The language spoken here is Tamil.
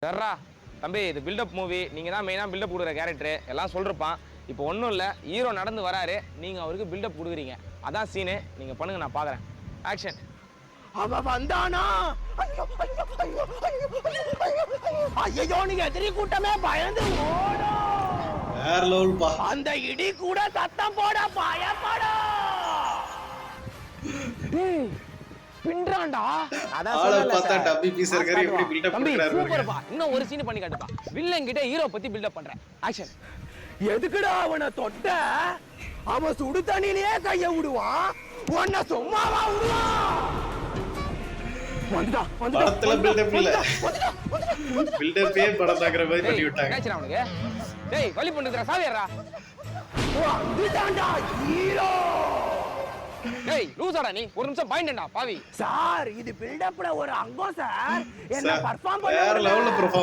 சர்ரா தம்பி, இது பில்டப் மூவி. நீங்கள் தான் மெயினாக பில்டப் கொடுக்குற கேரக்டரு, எல்லாம் சொல்லிருப்பான். இப்போ ஒன்றும் இல்லை, ஹீரோ நடந்து வராரு, நீங்கள் அவருக்கு பில்டப் கொடுக்குறீங்க. அதான் சீனு. நீங்கள் பண்ணுங்க, நான் பார்க்குறேன். ஆக்ஷன். அவன் வந்தானா? ஐயோ, நீங்க எதிரி கூட்டமே பயந்து ஓடும். அந்த இடி கூட சத்தம் போட பயப்படும். பின்றான்டா. அதான் சூப்பர்ப்பா. இன்னும் ஒரு சீன் பண்ணி காட்டுப்பா. வில்லன் கிட்ட ஹீரோ பத்தி பில்டப் பண்றேன். ஆக்ஷன். எதுக்குடா அவனை தொட்ட? அவன் சுடு தண்ணியிலேயே கைய விடுவான். உன்னை சும்மாவா விடுவான்? படத்துல பில்டப் இல்ல, பில்டப்பே படத்தாக்குற மாதிரி பண்ணி விட்டாங்க. கேச்சறா அவனுக்கு. டேய், வலி பண்ணுதுடா, சாவியறா. வந்துட்டான்டா ஹீரோ. டேய், லூசாடா நீ. ஒரு நிமிஷம் பாயிண்ட்டா பாவி. சார், இது பில்டப்ல ஒரு அங்கம் சார். என்ன சார், பெர்ஃபார்ம் வேற லெவல்ல பண்ண